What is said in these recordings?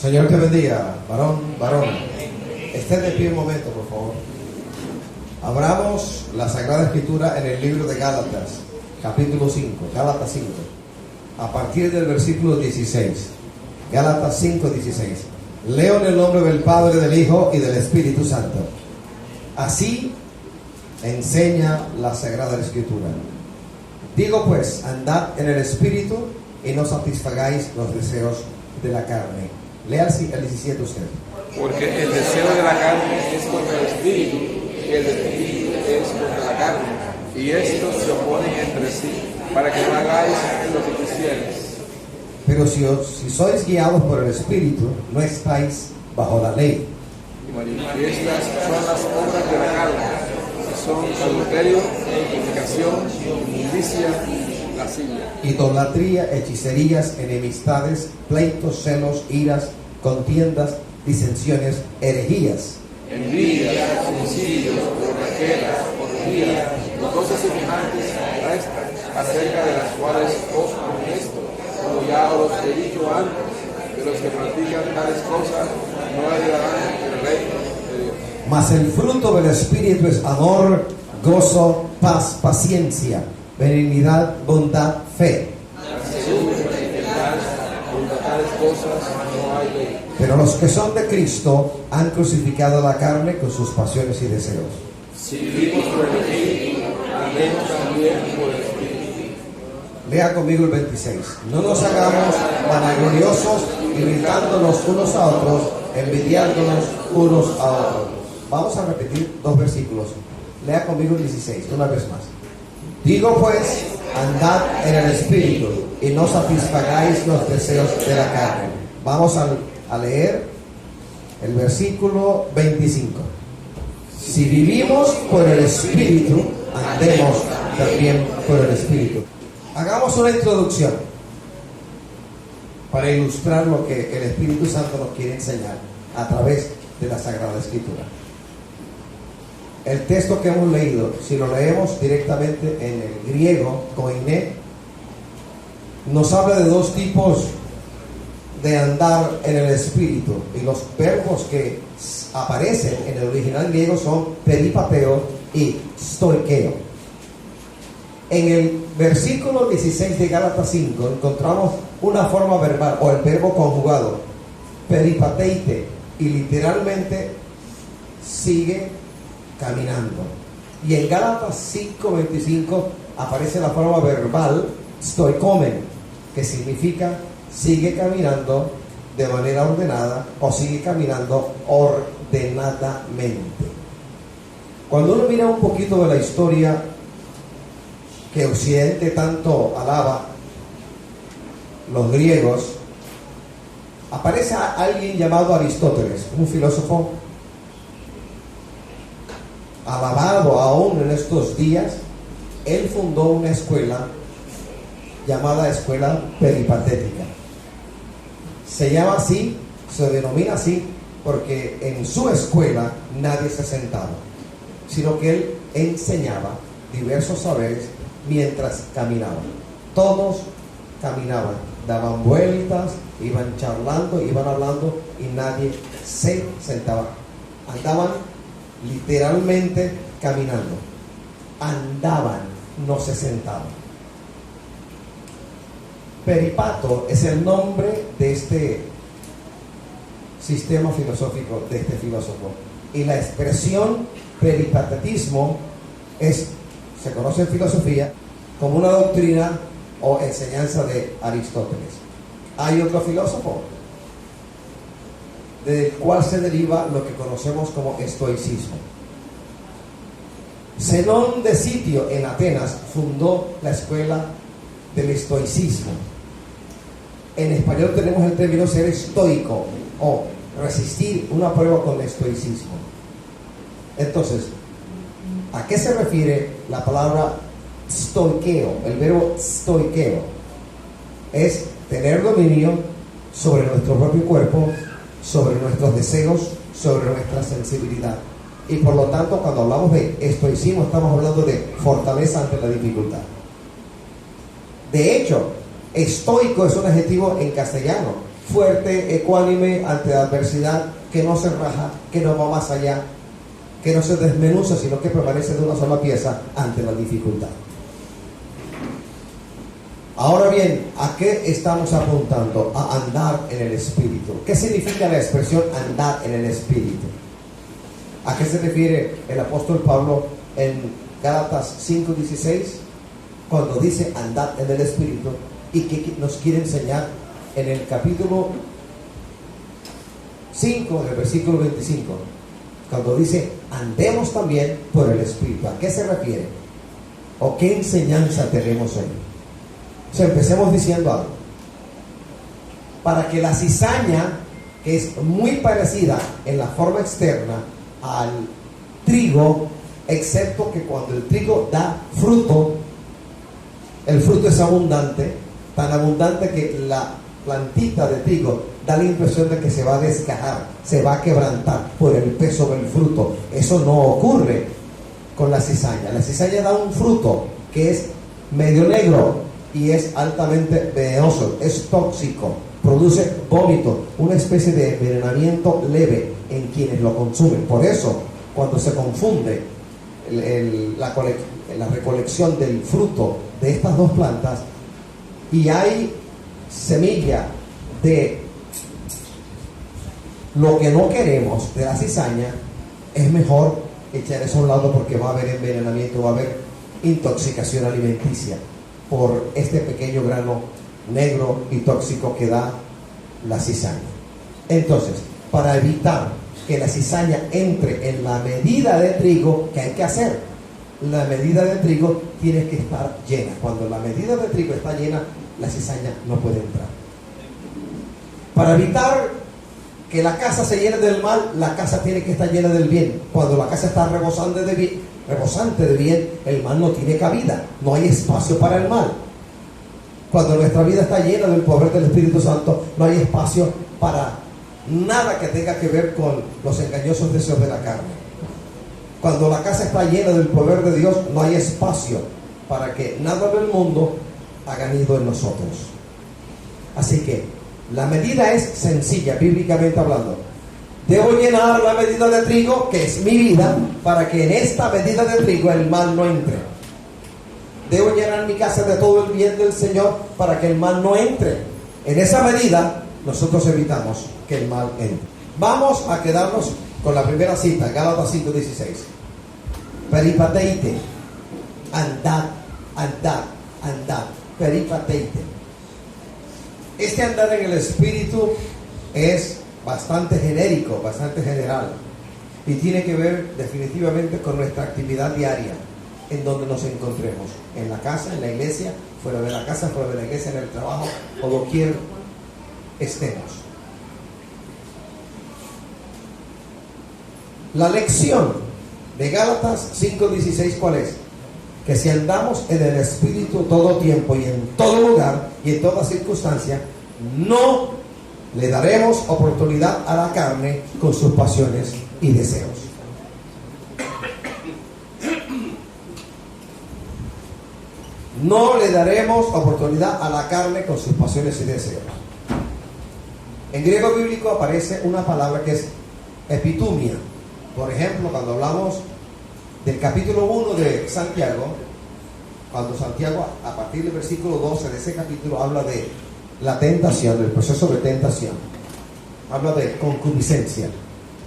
Señor te bendiga, varón. Estén de pie un momento, por favor. Abramos la Sagrada Escritura en el libro de Gálatas, capítulo 5, Gálatas 5, a partir del versículo 16. Gálatas 5, 16. Leo en el nombre del Padre, del Hijo y del Espíritu Santo. Así enseña la Sagrada Escritura. Digo pues, andad en el Espíritu y no satisfagáis los deseos de la carne. Lea el 17 usted. Porque el deseo de la carne es contra el Espíritu, y el Espíritu es contra la carne, y estos se oponen entre sí, para que no hagáis lo que quisierais. Pero si sois guiados por el Espíritu, no estáis bajo la ley. Y manifiestas son las obras de la carne, que son adulterio, fornicación, inmundicia, lascivia, Idolatría, hechicerías, enemistades, pleitos, celos, iras, contiendas, disensiones, herejías, envidias, homicidios, borracheras, orgías, y cosas semejantes a estas, acerca de las cuales os amonesto, como ya os he dicho antes, que los que practican tales cosas no heredarán el reino de Dios. Mas el fruto del Espíritu es amor, gozo, paz, paciencia, benignidad, bondad, fe. Contra tales cosas no hay ley. Pero los que son de Cristo han crucificado la carne con sus pasiones y deseos. Si vivimos por el Espíritu, andemos también por el Espíritu. Lea conmigo el 26. No nos hagamos vanagloriosos, irritándonos unos a otros, envidiándonos unos a otros. Vamos a repetir dos versículos. Lea conmigo el 16, una vez más. Digo pues, andad en el Espíritu y no satisfagáis los deseos de la carne. Vamos a leer el versículo 25. Si vivimos por el Espíritu, andemos también por el Espíritu. Hagamos una introducción para ilustrar lo que el Espíritu Santo nos quiere enseñar a través de la Sagrada Escritura. El texto que hemos leído, si lo leemos directamente en el griego, koiné, nos habla de dos tipos de andar en el Espíritu. Y los verbos que aparecen en el original griego son peripateo y stoikeo. En el versículo 16 de Gálatas 5 encontramos una forma verbal o el verbo conjugado, peripateite, y literalmente sigue caminando. Y en Gálatas 5:25 aparece la forma verbal stoikomen, que significa sigue caminando de manera ordenada o sigue caminando ordenadamente. Cuando uno mira un poquito de la historia que Occidente tanto alaba, los griegos, aparece alguien llamado Aristóteles, un filósofo alabado aún en estos días. Él fundó una escuela llamada Escuela Peripatética. Se llama así, se denomina así, porque en su escuela nadie se sentaba, sino que él enseñaba diversos saberes mientras caminaban. Todos caminaban, daban vueltas, iban charlando, iban hablando y nadie se sentaba. Andaban literalmente caminando. Andaban, no se sentaban. Peripato es el nombre de este sistema filosófico, de este filósofo. Y la expresión peripatetismo se conoce en filosofía como una doctrina o enseñanza de Aristóteles. Hay otro filósofo del cual se deriva lo que conocemos como estoicismo. Zenón de Sitio en Atenas fundó la escuela del estoicismo. En español tenemos el término ser estoico o resistir una prueba con el estoicismo. Entonces, ¿a qué se refiere la palabra stoikeo? El verbo stoikeo es tener dominio sobre nuestro propio cuerpo, sobre nuestros deseos, sobre nuestra sensibilidad. Y por lo tanto, cuando hablamos de estoicismo, estamos hablando de fortaleza ante la dificultad. De hecho, estoico es un adjetivo en castellano, fuerte, ecuánime ante la adversidad, que no se raja, que no va más allá, que no se desmenuza, sino que permanece de una sola pieza ante la dificultad. Ahora bien, ¿a qué estamos apuntando? A andar en el Espíritu. ¿Qué significa la expresión andar en el Espíritu? ¿A qué se refiere el apóstol Pablo en Gálatas 5:16? Cuando dice andar en el Espíritu, y que nos quiere enseñar en el capítulo 5, del versículo 25, cuando dice andemos también por el Espíritu. ¿A qué se refiere? ¿O qué enseñanza tenemos ahí? O sea, empecemos diciendo algo. Para que la cizaña, que es muy parecida en la forma externa al trigo, excepto que cuando el trigo da fruto, el fruto es abundante, tan abundante que la plantita de trigo da la impresión de que se va a descajar, se va a quebrantar por el peso del fruto. Eso no ocurre con la cizaña. La cizaña da un fruto que es medio negro y es altamente venenoso, es tóxico, produce vómito, una especie de envenenamiento leve en quienes lo consumen. Por eso, cuando se confunde la recolección del fruto de estas dos plantas y hay semilla de lo que no queremos, de la cizaña, es mejor echar eso a un lado, porque va a haber envenenamiento, va a haber intoxicación alimenticia por este pequeño grano negro y tóxico que da la cizaña. Entonces, para evitar que la cizaña entre en la medida de trigo, ¿qué hay que hacer? La medida de trigo tiene que estar llena. Cuando la medida de trigo está llena, la cizaña no puede entrar. Para evitar que la casa se llene del mal, la casa tiene que estar llena del bien. Cuando la casa está rebosante de bien, el mal no tiene cabida, no hay espacio para el mal. Cuando nuestra vida está llena del poder del Espíritu Santo, no hay espacio para nada que tenga que ver con los engañosos deseos de la carne. Cuando la casa está llena del poder de Dios, no hay espacio para que nada del mundo haga nido en nosotros. Así que la medida es sencilla, bíblicamente hablando. Debo llenar la medida de trigo, que es mi vida, para que en esta medida de trigo el mal no entre. Debo llenar mi casa de todo el bien del Señor para que el mal no entre. En esa medida nosotros evitamos que el mal entre. Vamos a quedarnos con la primera cita, Gálatas 5:16. Peripateite, andad, andad, andad, peripateite. Este andar en el Espíritu es bastante genérico, bastante general, y tiene que ver definitivamente con nuestra actividad diaria, en donde nos encontremos, en la casa, en la iglesia, fuera de la casa, fuera de la iglesia, en el trabajo, o doquier estemos. La lección de Gálatas 5:16, ¿cuál es? Que si andamos en el Espíritu todo tiempo y en todo lugar y en toda circunstancia, no le daremos oportunidad a la carne con sus pasiones y deseos. No le daremos oportunidad a la carne con sus pasiones y deseos. En griego bíblico aparece una palabra que es epitumia. Por ejemplo, cuando hablamos del capítulo 1 de Santiago, cuando Santiago, a partir del versículo 12 de ese capítulo, habla de la tentación, del proceso de tentación, habla de concupiscencia.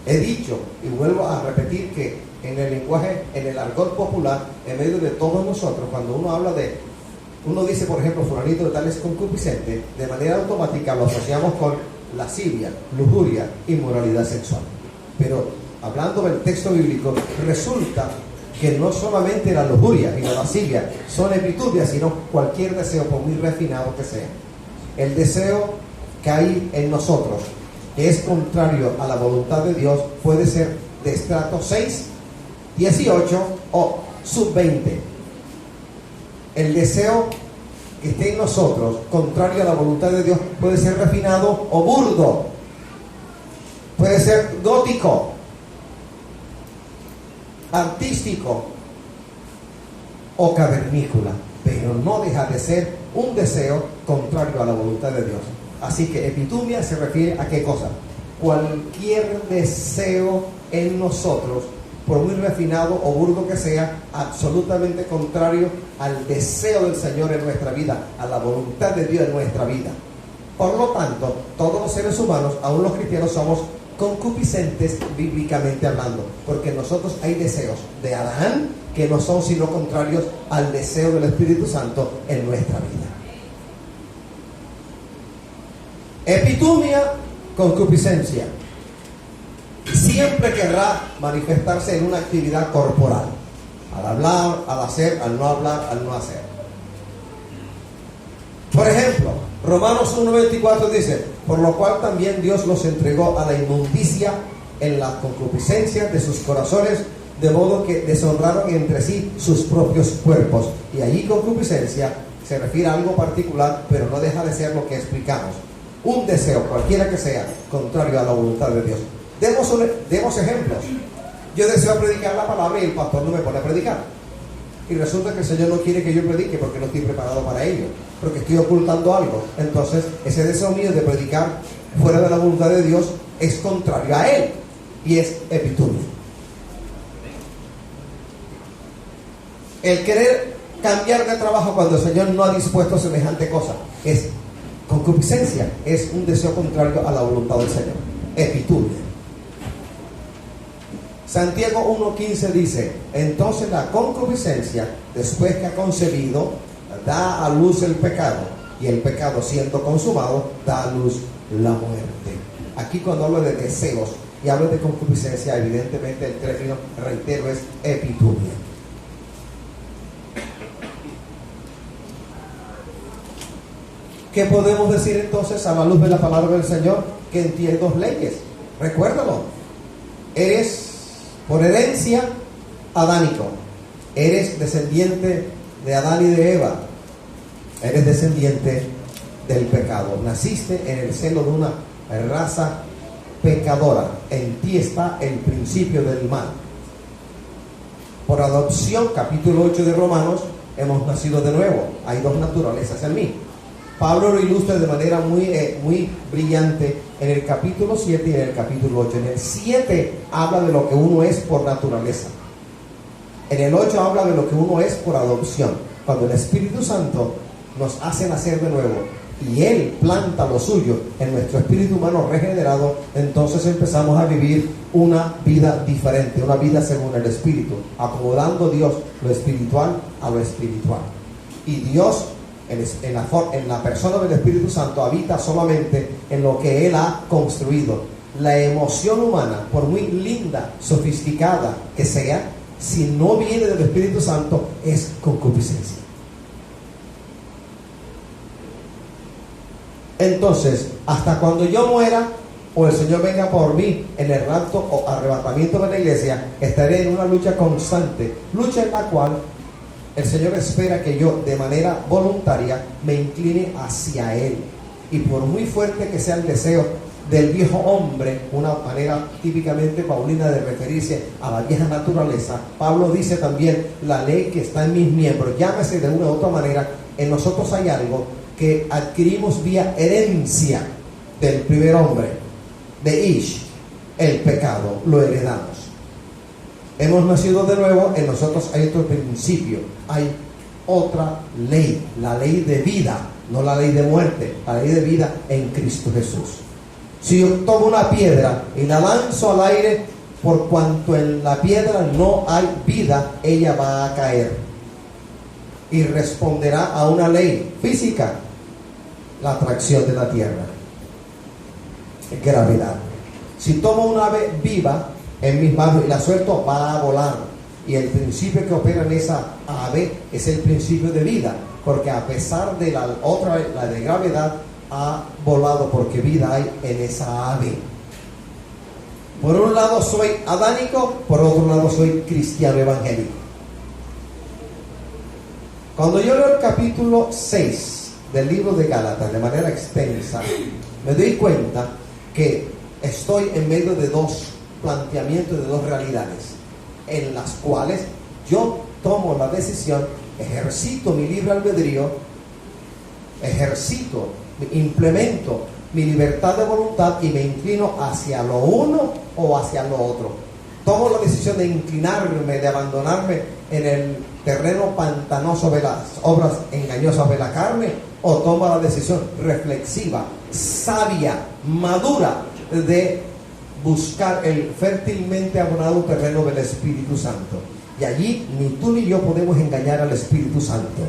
He dicho y vuelvo a repetir que en el lenguaje, en el argot popular, en medio de todos nosotros, cuando uno dice, por ejemplo, fulanito de tal es concupiscente, de manera automática lo asociamos con lascivia, lujuria, inmoralidad sexual. Pero hablando del texto bíblico, resulta que no solamente la lujuria y la lascivia son epitubias, sino cualquier deseo, por muy refinado que sea. El deseo que hay en nosotros, que es contrario a la voluntad de Dios, puede ser de estrato 6, 18 o sub-20. El deseo que esté en nosotros, contrario a la voluntad de Dios, puede ser refinado o burdo, puede ser gótico, artístico o cavernícola, pero no deja de ser un deseo contrario a la voluntad de Dios. Así que epitumia se refiere a qué cosa. Cualquier deseo en nosotros, por muy refinado o burdo que sea, absolutamente contrario al deseo del Señor en nuestra vida, a la voluntad de Dios en nuestra vida. Por lo tanto, todos los seres humanos, aún los cristianos, somos concupiscentes bíblicamente hablando, porque en nosotros hay deseos de Adán que no son sino contrarios al deseo del Espíritu Santo en nuestra vida. Epitumia, concupiscencia. Siempre querrá manifestarse en una actividad corporal, al hablar, al hacer, al no hablar, al no hacer. Por ejemplo, Romanos 1:24 dice: por lo cual también Dios los entregó a la inmundicia en la concupiscencia de sus corazones, de modo que deshonraron entre sí sus propios cuerpos. Y allí concupiscencia se refiere a algo particular, pero no deja de ser lo que explicamos: un deseo, cualquiera que sea, contrario a la voluntad de Dios. Demos ejemplos. Yo deseo predicar la palabra y el pastor no me pone a predicar. Y resulta que el Señor no quiere que yo predique porque no estoy preparado para ello, porque estoy ocultando algo. Entonces, ese deseo mío de predicar fuera de la voluntad de Dios es contrario a Él, y es epitumia. El querer cambiar de trabajo cuando el Señor no ha dispuesto semejante cosa es concupiscencia, es un deseo contrario a la voluntad del Señor. Epitumia. Santiago 1:15 dice: entonces la concupiscencia, después que ha concebido, da a luz el pecado, y el pecado, siendo consumado, da a luz la muerte. Aquí, cuando hablo de deseos y hablo de concupiscencia, evidentemente el término, reitero, es epitumia. ¿Qué podemos decir entonces a la luz de la palabra del Señor? Que en ti hay dos leyes. Recuérdalo. Eres por herencia adánico. Eres descendiente de Adán y de Eva. Eres descendiente del pecado. Naciste en el seno de una raza pecadora. En ti está el principio del mal. Por adopción, capítulo 8 de Romanos, hemos nacido de nuevo. Hay dos naturalezas en mí. Pablo lo ilustra de manera muy brillante en el capítulo 7 y en el capítulo 8. En el 7 habla de lo que uno es por naturaleza. En el 8 habla de lo que uno es por adopción. Cuando el Espíritu Santo nos hace nacer de nuevo y Él planta lo suyo en nuestro espíritu humano regenerado, entonces empezamos a vivir una vida diferente, una vida según el Espíritu, acomodando Dios lo espiritual a lo espiritual. Y Dios, en la persona del Espíritu Santo, habita solamente en lo que Él ha construido. La emoción humana, por muy linda, sofisticada que sea, si no viene del Espíritu Santo, es concupiscencia. Entonces, hasta cuando yo muera o el Señor venga por mí en el rapto o arrebatamiento de la iglesia, estaré en una lucha constante, lucha en la cual el Señor espera que yo, de manera voluntaria, me incline hacia Él. Y por muy fuerte que sea el deseo del viejo hombre, una manera típicamente paulina de referirse a la vieja naturaleza, Pablo dice también: la ley que está en mis miembros, llámese de una u otra manera, en nosotros hay algo que adquirimos vía herencia del primer hombre, de Ish, el pecado, lo heredamos. Hemos nacido de nuevo, en nosotros hay otro principio, hay otra ley, la ley de vida, no la ley de muerte, la ley de vida en Cristo Jesús. Si yo tomo una piedra y la lanzo al aire, por cuanto en la piedra no hay vida, ella va a caer y responderá a una ley física, la atracción de la tierra, gravedad. Si tomo un ave viva en mis manos y la suelto, va a volar, y el principio que opera en esa ave es el principio de vida, porque a pesar de la otra, la de gravedad, ha volado, porque vida hay en esa ave. Por un lado soy adánico, por otro lado soy cristiano evangélico. Cuando yo leo el capítulo 6 del libro de Gálatas de manera extensa, me doy cuenta que estoy en medio de dos planteamientos, de dos realidades, en las cuales yo tomo la decisión, ejercito mi libre albedrío, ejercito implemento mi libertad de voluntad y me inclino hacia lo uno o hacia lo otro. Tomo la decisión de inclinarme, de abandonarme en el terreno pantanoso de las obras engañosas de la carne, o tomo la decisión reflexiva, sabia, madura de buscar el fértilmente abonado terreno del Espíritu Santo. Y allí ni tú ni yo podemos engañar al Espíritu Santo.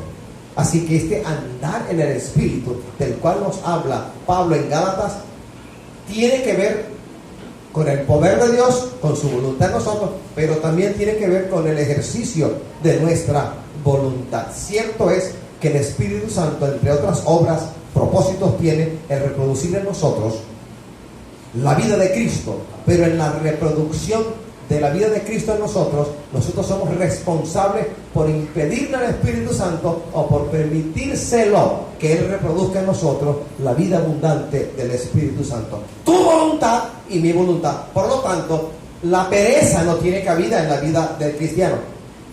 Así que este andar en el Espíritu, del cual nos habla Pablo en Gálatas, tiene que ver con el poder de Dios, con su voluntad en nosotros, pero también tiene que ver con el ejercicio de nuestra voluntad. Cierto es que el Espíritu Santo, entre otras obras, propósitos, tiene el reproducir en nosotros la vida de Cristo, pero en la reproducción de la vida de Cristo en nosotros somos responsables por impedirle al Espíritu Santo o por permitírselo que Él reproduzca en nosotros la vida abundante del Espíritu Santo. Tu voluntad y mi voluntad. Por lo tanto, la pereza no tiene cabida en la vida del cristiano.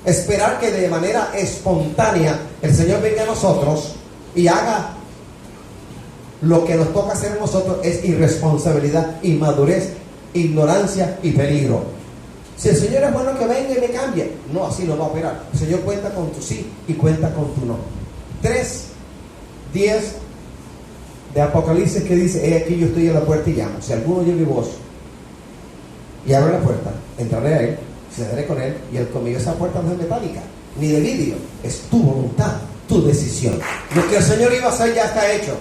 Esperar que de manera espontánea el Señor venga a nosotros y haga lo que nos toca hacer a nosotros es irresponsabilidad, inmadurez, ignorancia y peligro. Si el Señor es bueno, que venga y me cambie. No, así no va a operar. El Señor cuenta con tu sí y cuenta con tu no. 3:10 de Apocalipsis, que dice: he aquí, yo estoy a la puerta y llamo. Si alguno oye mi voz y abre la puerta, entraré a él, cederé con él y él conmigo. Esa puerta no es metálica ni de vidrio, es tu voluntad, tu decisión. Lo que el Señor iba a hacer ya está hecho.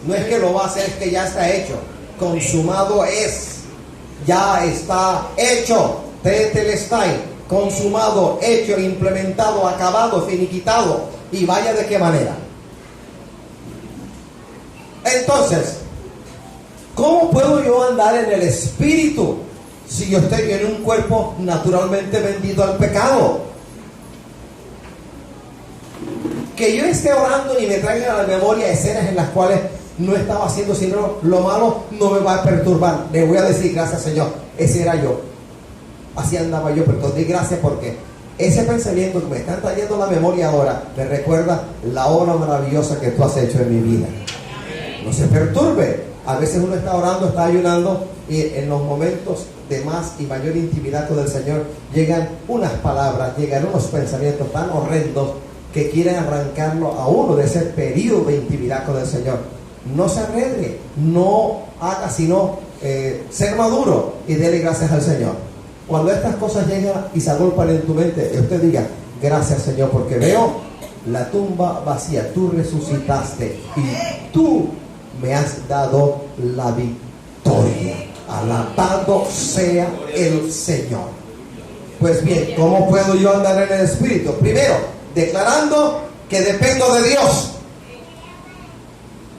No es que lo va a hacer, es que ya está hecho. Consumado es. Ya está hecho. Tetelestai, consumado, hecho, implementado, acabado, finiquitado. Y vaya de qué manera. Entonces, ¿cómo puedo yo andar en el Espíritu si yo estoy en un cuerpo naturalmente vendido al pecado? Que yo esté orando y me traigan a la memoria escenas en las cuales no estaba haciendo sino lo malo, no me va a perturbar. Le voy a decir: gracias, Señor, ese era yo. Así andaba yo, pero te doy gracias porque ese pensamiento que me está trayendo a la memoria ahora me recuerda la obra maravillosa que tú has hecho en mi vida. No se perturbe. A veces uno está orando, está ayunando, y en los momentos de más y mayor intimidad con el Señor llegan unas palabras, llegan unos pensamientos tan horrendos que quieren arrancarlo a uno de ese periodo de intimidad con el Señor. No se arregle, no haga sino ser maduro y dele gracias al Señor. Cuando estas cosas llegan y se agolpan en tu mente, usted diga: gracias, Señor, porque veo la tumba vacía, tú resucitaste y tú me has dado la victoria. Alabado sea el Señor. Pues bien, ¿cómo puedo yo andar en el Espíritu? Primero, declarando que dependo de Dios.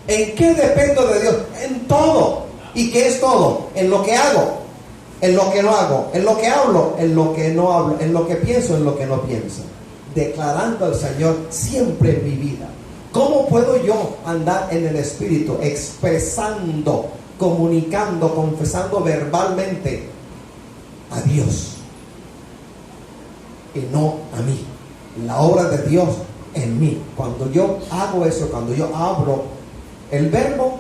¿En qué dependo de Dios? En todo. ¿Y qué es todo? En lo que hago, en lo que no hago, en lo que hablo, en lo que no hablo, en lo que pienso, en lo que no pienso. Declarando al Señor siempre en mi vida. ¿Cómo puedo yo andar en el Espíritu? Expresando, comunicando, confesando verbalmente a Dios y no a mí. La obra de Dios en mí. Cuando yo hago eso, cuando yo abro el verbo,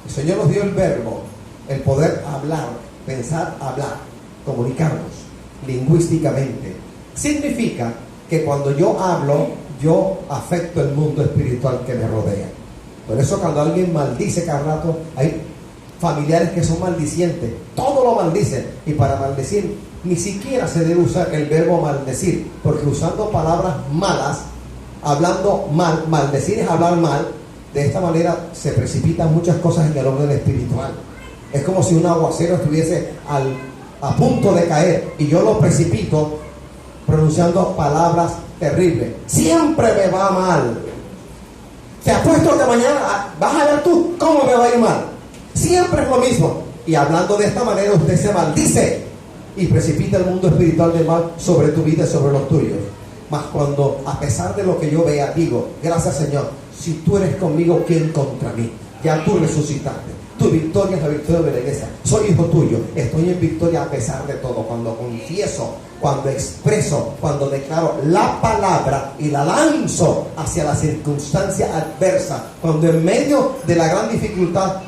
el Señor nos dio el verbo, el poder hablar, pensar, hablar, comunicarnos lingüísticamente. Significa que cuando yo hablo, yo afecto el mundo espiritual que me rodea. Por eso cuando alguien maldice cada rato, hay familiares que son maldicientes, todo lo maldicen, y para maldecir ni siquiera se debe usar el verbo maldecir, porque usando palabras malas, hablando mal, maldecir es hablar mal. De esta manera se precipitan muchas cosas en el orden espiritual. Es como si un aguacero estuviese a punto de caer y yo lo precipito pronunciando palabras terribles. Siempre me va mal. Te apuesto que mañana vas a ver tú cómo me va a ir mal. Siempre es lo mismo. Y hablando de esta manera, usted se maldice y precipita el mundo espiritual del mal sobre tu vida y sobre los tuyos. Mas cuando, a pesar de lo que yo vea, digo: gracias, Señor, si tú eres conmigo, ¿quién contra mí? Ya tú resucitaste, Tu victoria es la victoria de la iglesia. Soy hijo tuyo, estoy en victoria a pesar de todo. Cuando confieso, cuando expreso, cuando declaro la palabra y la lanzo hacia la circunstancia adversa, cuando en medio de la gran dificultad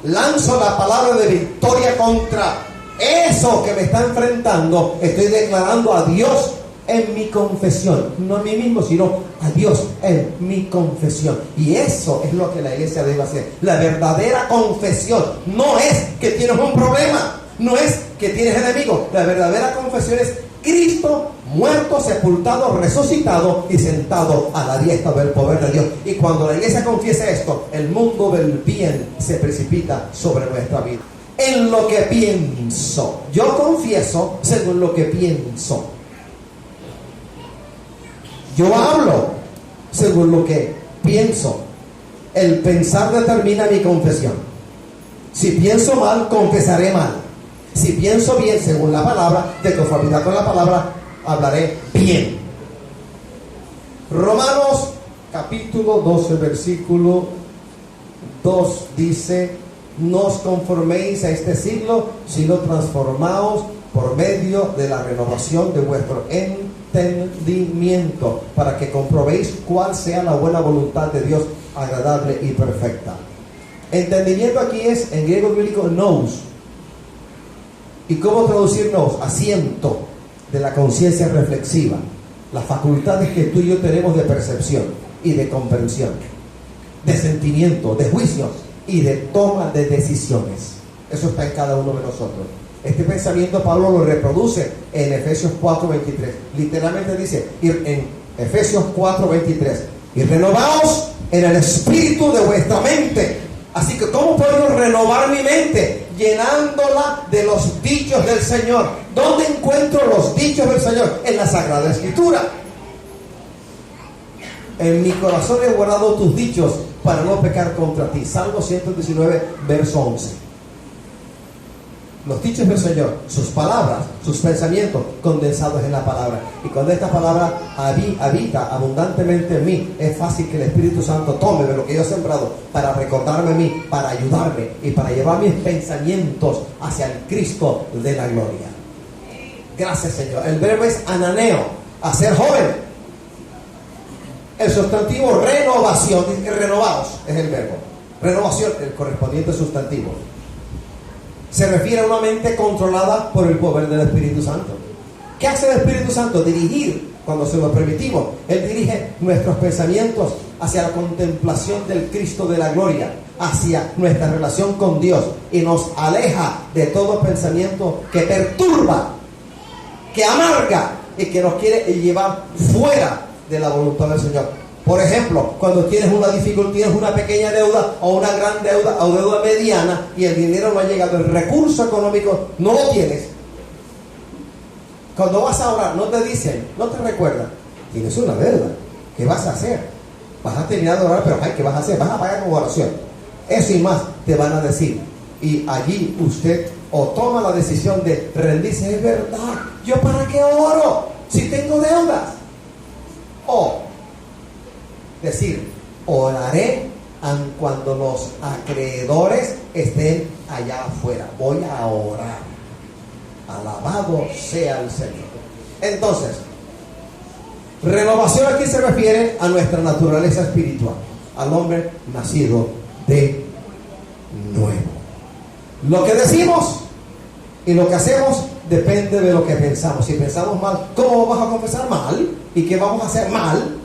lanzo la palabra de victoria contra eso que me está enfrentando, estoy declarando a Dios en mi confesión, no a mí mismo, sino a Dios en mi confesión. Y eso es lo que la iglesia debe hacer. La verdadera confesión no es que tienes un problema, no es que tienes enemigos. La verdadera confesión es Cristo muerto, sepultado, resucitado y sentado a la diestra del poder de Dios. Y cuando la iglesia confiesa esto, el mundo del bien se precipita sobre nuestra vida. En lo que pienso, yo confieso según lo que pienso. Yo hablo según lo que pienso. El pensar determina mi confesión. Si pienso mal, confesaré mal. Si pienso bien, según la palabra, de conformidad con la palabra, hablaré bien. Romanos capítulo 12, versículo 2 dice: no os conforméis a este siglo, sino transformaos por medio de la renovación de vuestro entendimiento, para que comprobéis cuál sea la buena voluntad de Dios, agradable y perfecta. Entendimiento aquí es, en griego bíblico, nous. ¿Y cómo traducir nous? Asiento de la conciencia reflexiva, las facultades que tú y yo tenemos de percepción y de comprensión, de sentimiento, de juicios y de toma de decisiones. Eso está en cada uno de nosotros. Este pensamiento Pablo lo reproduce en Efesios 4:23. Literalmente dice en Efesios 4:23: y renovaos en el espíritu de vuestra mente. Así que ¿cómo puedo renovar mi mente? Llenándola de los dichos del Señor. ¿Dónde encuentro los dichos del Señor? En la Sagrada Escritura. En mi corazón he guardado tus dichos para no pecar contra ti. Salmo 119, verso 11. Los dichos del Señor, sus palabras, sus pensamientos condensados en la palabra. Y cuando esta palabra habita abundantemente en mí, es fácil que el Espíritu Santo tome de lo que yo he sembrado para recordarme a mí, para ayudarme y para llevar mis pensamientos hacia el Cristo de la gloria. Gracias, Señor. El verbo es ananeo, hacer joven. El sustantivo renovación, renovados es el verbo. Renovación, el correspondiente sustantivo. Se refiere a una mente controlada por el poder del Espíritu Santo. ¿Qué hace el Espíritu Santo? Dirigir, cuando se lo permitimos. Él dirige nuestros pensamientos hacia la contemplación del Cristo de la gloria, hacia nuestra relación con Dios, y nos aleja de todo pensamiento que perturba, que amarga y que nos quiere llevar fuera de la voluntad del Señor. Por ejemplo, cuando tienes una dificultad, tienes una pequeña deuda o una gran deuda o deuda mediana y el dinero no ha llegado, el recurso económico no lo tienes. Cuando vas a orar, no te dicen, no te recuerdan, tienes una deuda, ¿qué vas a hacer? Vas a terminar de orar, pero ¿qué vas a hacer? Vas a pagar con oración. Eso y más te van a decir. Y allí usted o toma la decisión de rendirse. Es verdad, ¿yo para qué oro si tengo deudas? O decir, oraré aun cuando los acreedores estén allá afuera. Voy a orar. Alabado sea el Señor. Entonces, renovación aquí se refiere a nuestra naturaleza espiritual, al hombre nacido de nuevo. Lo que decimos y lo que hacemos depende de lo que pensamos. Si pensamos mal, ¿cómo vamos a confesar mal? ¿Y qué vamos a hacer mal?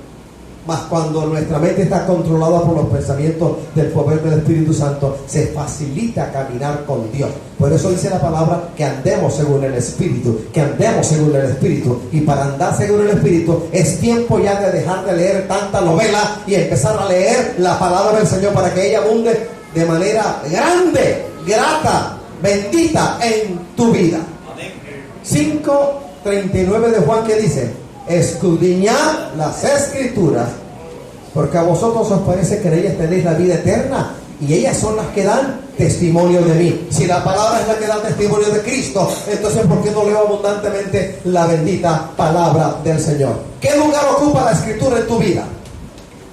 Mas cuando nuestra mente está controlada por los pensamientos del poder del Espíritu Santo, se facilita caminar con Dios. Por eso dice la palabra que andemos según el Espíritu, que andemos según el Espíritu. Y para andar según el Espíritu es tiempo ya de dejar de leer tanta novela y empezar a leer la palabra del Señor para que ella abunde de manera grande, grata, bendita en tu vida. 5:39 de Juan, que dice: escudriñad las Escrituras, porque a vosotros os parece que en ellas tenéis la vida eterna, y ellas son las que dan testimonio de mí. Si la palabra es la que da testimonio de Cristo, entonces ¿por qué no leo abundantemente la bendita palabra del Señor? ¿Qué lugar ocupa la Escritura en tu vida?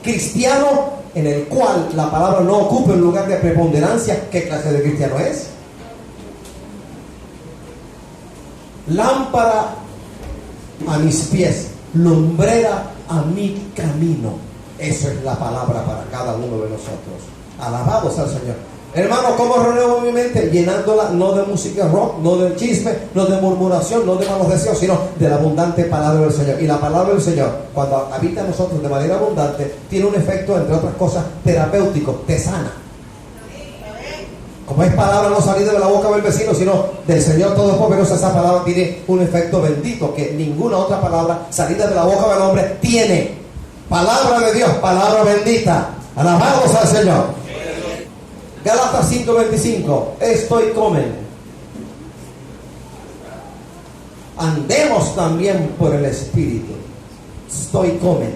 Cristiano en el cual la palabra no ocupa un lugar de preponderancia, ¿qué clase de cristiano es? Lámpara a mis pies, lumbrera a mi camino. Eso es la palabra para cada uno de nosotros. Alabado sea el Señor. Hermano, ¿cómo renuevo mi mente? Llenándola no de música rock, no de chisme, no de murmuración, no de malos deseos, sino de la abundante palabra del Señor. Y la palabra del Señor, cuando habita en nosotros de manera abundante, tiene un efecto, entre otras cosas, terapéutico, te sana. Como es palabra no salida de la boca del vecino, sino del Señor Todopoderoso, esa palabra tiene un efecto bendito que ninguna otra palabra salida de la boca del hombre tiene. Palabra de Dios, palabra bendita. Alabados al Señor. Gálatas 5:25. Estoy comen. Andemos también por el Espíritu. Estoy comen.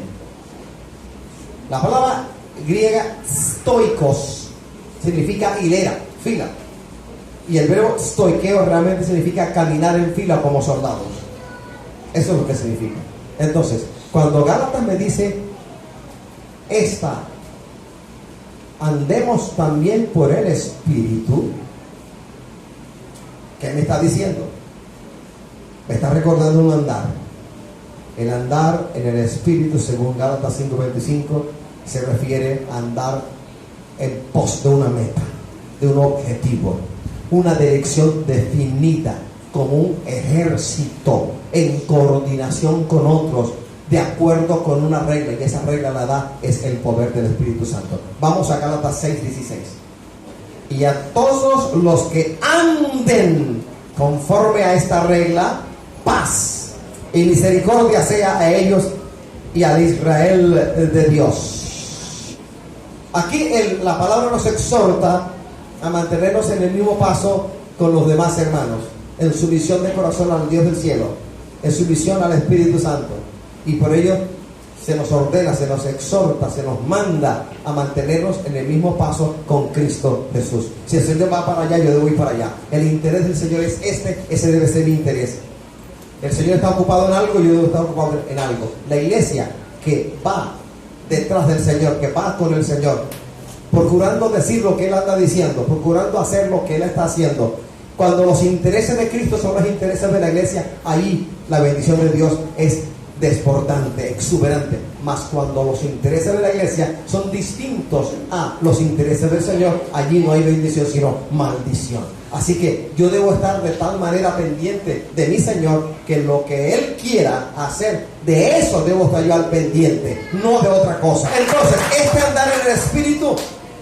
La palabra griega stoikos significa hilera, fila. Y el verbo stoikeo realmente significa caminar en fila como soldados. Eso es lo que significa. Entonces, cuando Gálatas me dice andemos también por el Espíritu, ¿qué me está diciendo? Me está recordando un andar. El andar en el Espíritu, según Gálatas 5:25, se refiere a andar en pos de una meta, de un objetivo, una dirección definida, como un ejército en coordinación con otros, de acuerdo con una regla, y esa regla la da es el poder del Espíritu Santo. Vamos a Gálatas 6:16. Y a todos los que anden conforme a esta regla, paz y misericordia sea a ellos y al Israel de Dios. Aquí la palabra nos exhorta a mantenernos en el mismo paso con los demás hermanos, en sumisión de corazón al Dios del cielo, en sumisión al Espíritu Santo. Y por ello se nos ordena, se nos exhorta, se nos manda a mantenernos en el mismo paso con Cristo Jesús. Si el Señor va para allá, yo debo ir para allá. El interés del Señor es ese debe ser mi interés. El Señor está ocupado en algo, yo debo estar ocupado en algo. La iglesia que va detrás del Señor, que va con el Señor, procurando decir lo que Él anda diciendo, procurando hacer lo que Él está haciendo. Cuando los intereses de Cristo son los intereses de la iglesia, ahí la bendición de Dios es desbordante, exuberante. Mas cuando los intereses de la iglesia son distintos a los intereses del Señor, allí no hay bendición sino maldición. Así que yo debo estar de tal manera pendiente de mi Señor, que lo que Él quiera hacer, de eso debo estar yo al pendiente, no de otra cosa. Entonces, andar en el Espíritu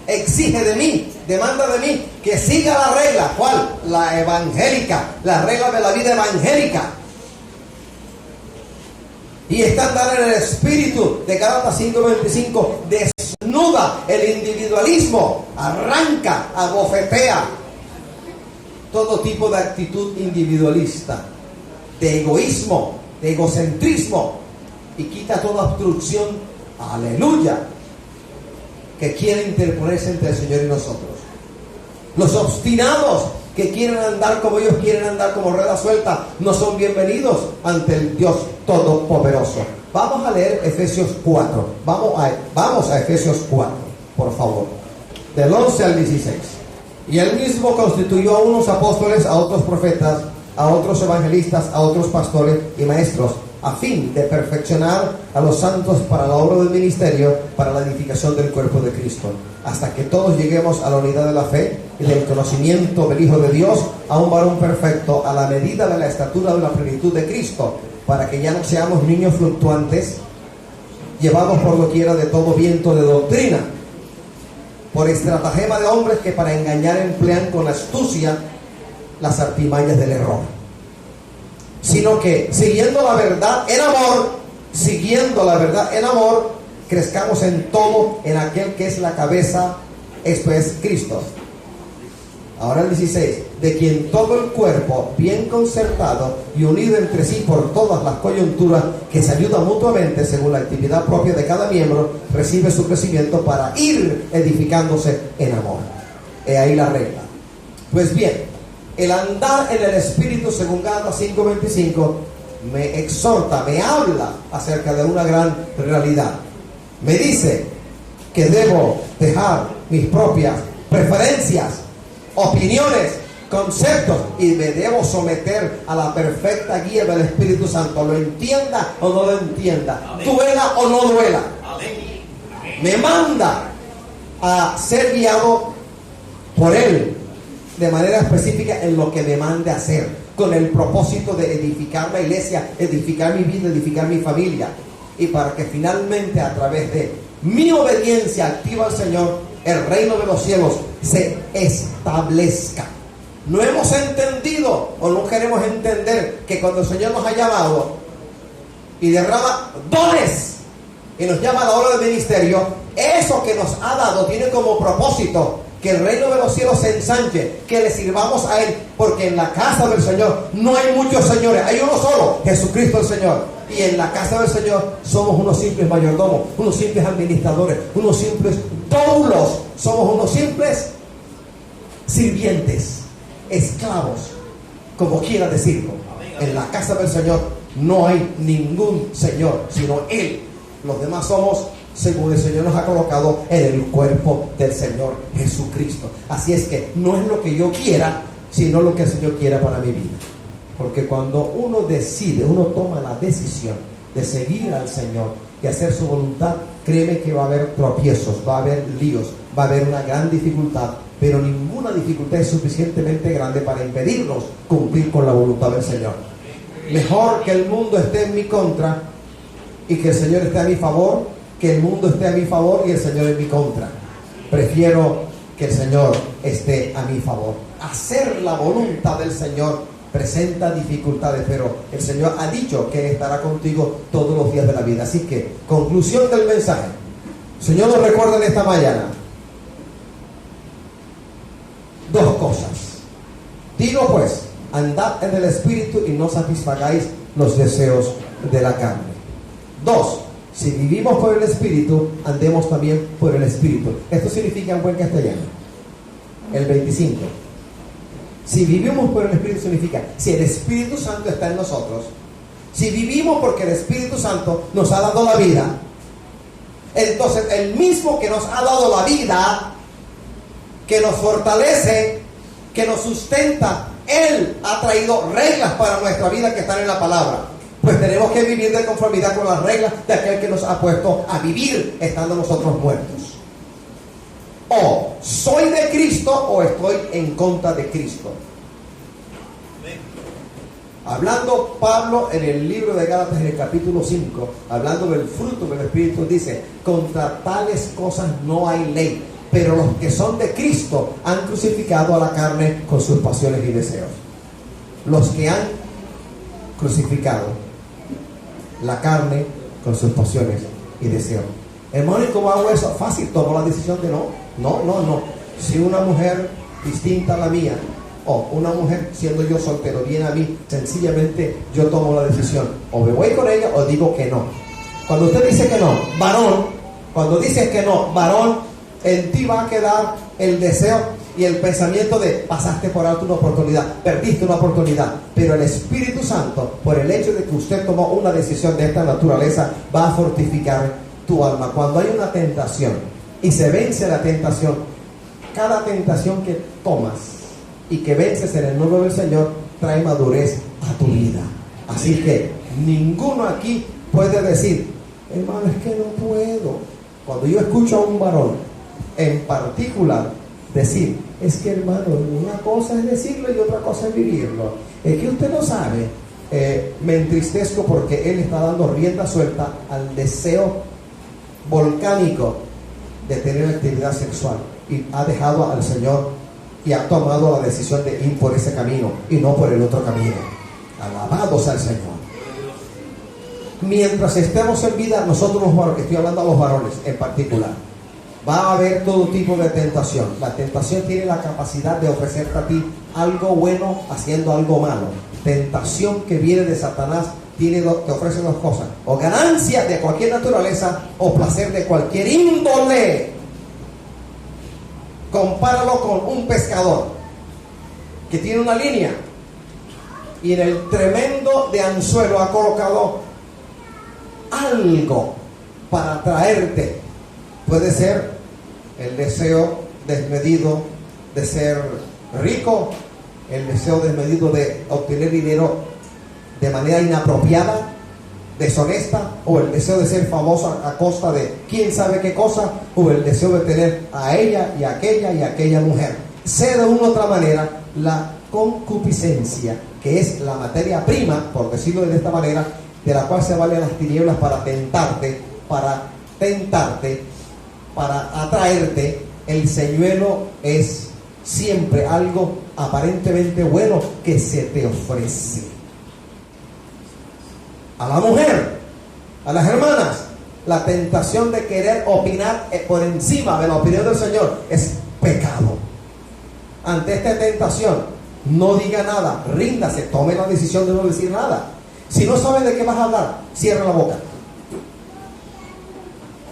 exige de mí, demanda de mí que siga la regla. ¿Cuál? La evangélica, la regla de la vida evangélica. Y andar en el Espíritu de Gálatas 5:25 desnuda el individualismo, arranca, abofetea todo tipo de actitud individualista, de egoísmo, de egocentrismo, y quita toda obstrucción, aleluya, que quiere interponerse entre el Señor y nosotros. Los obstinados que quieren andar como ellos quieren andar, como rueda suelta, no son bienvenidos ante el Dios Todopoderoso. Vamos a leer Efesios 4. Vamos a Efesios 4, por favor, del 11 al 16. Y Él mismo constituyó a unos apóstoles, a otros profetas, a otros evangelistas, a otros pastores y maestros, a fin de perfeccionar a los santos para la obra del ministerio, para la edificación del cuerpo de Cristo, hasta que todos lleguemos a la unidad de la fe y del conocimiento del Hijo de Dios, a un varón perfecto, a la medida de la estatura de la plenitud de Cristo, para que ya no seamos niños fluctuantes, llevados por doquiera de todo viento de doctrina, por estratagema de hombres que para engañar emplean con astucia las artimañas del error, sino que siguiendo la verdad en amor, crezcamos en todo en aquel que es la cabeza, esto es Cristo. Ahora el 16, de quien todo el cuerpo, bien concertado y unido entre sí por todas las coyunturas, que se ayuda mutuamente según la actividad propia de cada miembro, recibe su crecimiento para ir edificándose en amor. He ahí la regla. Pues bien, el andar en el Espíritu, según Gálatas 5:25, me exhorta, me habla acerca de una gran realidad. Me dice que debo dejar mis propias preferencias, opiniones, conceptos y me debo someter a la perfecta guía del Espíritu Santo, lo entienda o no lo entienda, duela o no duela. Me manda a ser guiado por Él de manera específica en lo que me mande a hacer, con el propósito de edificar la iglesia, edificar mi vida, edificar mi familia, y para que finalmente a través de mi obediencia activa al Señor, el reino de los cielos se establezca. No hemos entendido o no queremos entender que cuando el Señor nos ha llamado y derrama dones y nos llama a la obra del ministerio, eso que nos ha dado tiene como propósito que el reino de los cielos se ensanche, que le sirvamos a Él, porque en la casa del Señor no hay muchos señores, hay uno solo, Jesucristo el Señor. Y en la casa del Señor somos unos simples mayordomos, unos simples administradores, unos simples doulos, somos unos simples sirvientes, esclavos, como quiera decirlo. En la casa del Señor no hay ningún Señor, sino Él. Los demás somos según el Señor nos ha colocado en el cuerpo del Señor Jesucristo. Así es que no es lo que yo quiera, sino lo que el Señor quiera para mi vida. Porque cuando uno decide, uno toma la decisión de seguir al Señor y hacer su voluntad, créeme que va a haber tropiezos, va a haber líos, va a haber una gran dificultad, pero ninguna dificultad es suficientemente grande para impedirnos cumplir con la voluntad del Señor. Mejor que el mundo esté en mi contra y que el Señor esté a mi favor, que el mundo esté a mi favor y el Señor en mi contra. Prefiero que el Señor esté a mi favor. Hacer la voluntad del Señor presenta dificultades, pero el Señor ha dicho que Él estará contigo todos los días de la vida. Así que, conclusión del mensaje. El Señor nos recuerda en esta mañana dos cosas. Digo pues, andad en el Espíritu y no satisfagáis los deseos de la carne. Dos, si vivimos por el Espíritu, andemos también por el Espíritu. Esto significa en buen castellano, el 25. Si vivimos por el Espíritu significa, si el Espíritu Santo está en nosotros, si vivimos porque el Espíritu Santo nos ha dado la vida, entonces el mismo que nos ha dado la vida, que nos fortalece, que nos sustenta, Él ha traído reglas para nuestra vida que están en la palabra. Pues tenemos que vivir de conformidad con las reglas de aquel que nos ha puesto a vivir estando nosotros muertos. O soy de Cristo o estoy en contra de Cristo. Hablando Pablo en el libro de Gálatas, en el capítulo 5, hablando del fruto del Espíritu, dice: contra tales cosas no hay ley, pero los que son de Cristo han crucificado a la carne con sus pasiones y deseos. Los que han crucificado la carne con sus pasiones y deseos. Hermano, ¿y cómo hago eso? Fácil, tomo la decisión de no. Si una mujer distinta a la mía, o una mujer siendo yo soltero viene a mí, sencillamente yo tomo la decisión, o me voy con ella o digo que no. Cuando usted dice que no, varón, cuando dices que no, varón, en ti va a quedar el deseo y el pensamiento de pasaste por alto una oportunidad, perdiste una oportunidad. Pero el Espíritu Santo, por el hecho de que usted tomó una decisión de esta naturaleza, va a fortificar tu alma. Cuando hay una tentación y se vence la tentación, cada tentación que tomas y que vences en el nombre del Señor trae madurez a tu vida. Así que ninguno aquí puede decir: hermano, es que no puedo. Cuando yo escucho a un varón en particular decir: es que, hermano, una cosa es decirlo y otra cosa es vivirlo, es que usted no sabe, me entristezco porque él está dando rienda suelta al deseo volcánico de tener actividad sexual y ha dejado al Señor y ha tomado la decisión de ir por ese camino y no por el otro camino. Alabado sea el Señor. Mientras estemos en vida, nosotros los varones, estoy hablando a los varones en particular, va a haber todo tipo de tentación. La tentación tiene la capacidad de ofrecerte a ti algo bueno haciendo algo malo. Tentación que viene de Satanás te ofrece dos cosas: o ganancia de cualquier naturaleza o placer de cualquier índole. Compáralo con un pescador que tiene una línea y en el tremendo de anzuelo ha colocado algo para atraerte, Puede ser el deseo desmedido de ser rico, el deseo desmedido de obtener dinero de manera inapropiada, deshonesta, o el deseo de ser famoso a costa de quién sabe qué cosa, o el deseo de tener a ella y aquella mujer. Sea de una u otra manera, la concupiscencia, que es la materia prima, por decirlo de esta manera, de la cual se valen las tinieblas para tentarte, para atraerte. El señuelo es siempre algo aparentemente bueno que se te ofrece. A la mujer, a las hermanas, la tentación de querer opinar por encima de la opinión del Señor es pecado. Ante esta tentación, no diga nada, ríndase, tome la decisión de no decir nada. Si no sabes de qué vas a hablar, cierra la boca.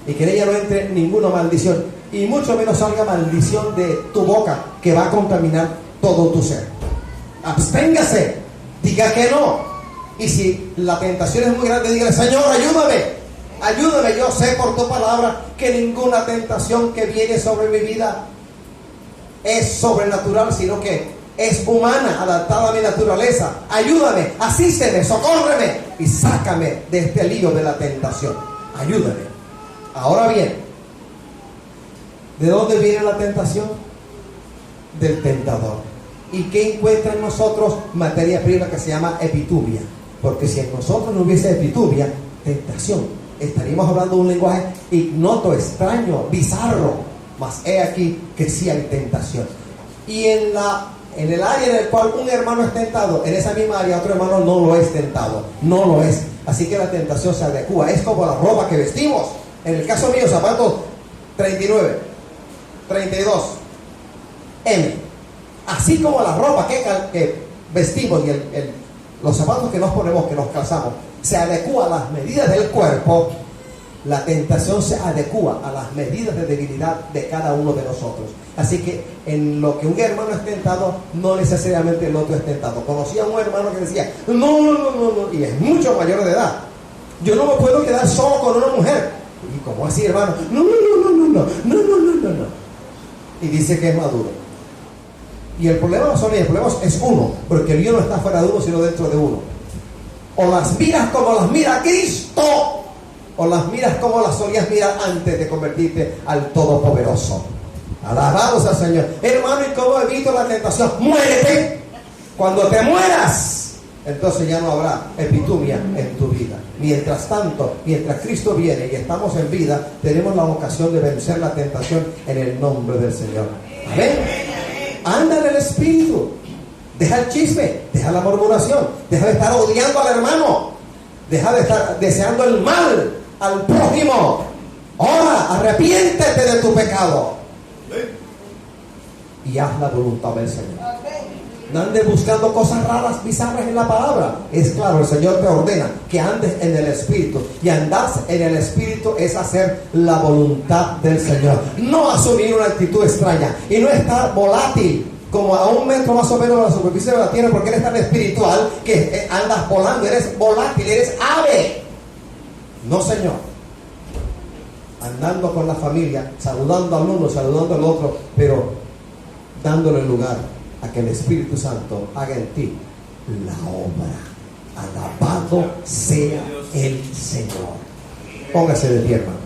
Y que en ella no entre ninguna maldición, y mucho menos salga maldición de tu boca, que va a contaminar todo tu ser. Absténgase, diga que no. Y si la tentación es muy grande, dígale: Señor, ayúdame, yo sé por tu palabra que ninguna tentación que viene sobre mi vida es sobrenatural, sino que es humana, adaptada a mi naturaleza. Ayúdame, asísteme, socórreme y sácame de este lío de la tentación. Ayúdame. Ahora bien, ¿de dónde viene la tentación? Del tentador. ¿Y qué encuentra en nosotros? Materia prima que se llama epitubia. Porque si en nosotros no hubiese epitubia, tentación, estaríamos hablando un lenguaje ignoto, extraño, bizarro. Mas he aquí que sí hay tentación. Y en el área en el cual un hermano es tentado, en esa misma área otro hermano no lo es tentado. No lo es. Así que la tentación se adecua. Es como la ropa que vestimos. En el caso mío, zapatos 39, 32, M. Así como la ropa que vestimos y los zapatos que nos ponemos, que nos calzamos, se adecua a las medidas del cuerpo, la tentación se adecua a las medidas de debilidad de cada uno de nosotros. Así que en lo que un hermano es tentado, no necesariamente el otro es tentado. Conocí a un hermano que decía: no, y es mucho mayor de edad, yo no me puedo quedar solo con una mujer. ¿Y cómo así, hermano? No. Y dice que es maduro. Y el problema no son ellos, el problema es uno, porque el lío no está fuera de uno, sino dentro de uno. O las miras como las mira Cristo, o las miras como las solías mirar antes de convertirte al Todopoderoso. Alabado sea el Señor. Hermano, ¿y cómo evito la tentación? ¡Muérete! Cuando te mueras, entonces ya no habrá epitubia en tu vida. Mientras tanto, mientras Cristo viene y estamos en vida, tenemos la ocasión de vencer la tentación en el nombre del Señor. Amén. Anda en el Espíritu. Deja el chisme, deja la murmuración, deja de estar odiando al hermano, deja de estar deseando el mal al prójimo. Ora, arrepiéntete de tu pecado y haz la voluntad del Señor. No andes buscando cosas raras, bizarras en la palabra. Es claro, el Señor te ordena que andes en el Espíritu. Y andar en el Espíritu es hacer la voluntad del Señor. No asumir una actitud extraña. Y no estar volátil, como a 1 metro más o menos de la superficie de la tierra, porque eres tan espiritual que andas volando. Eres volátil, eres ave. No, Señor. Andando con la familia, saludando al uno, saludando al otro, pero dándole lugar a que el Espíritu Santo haga en ti la obra. Alabado sea el Señor. Póngase de pie, hermano.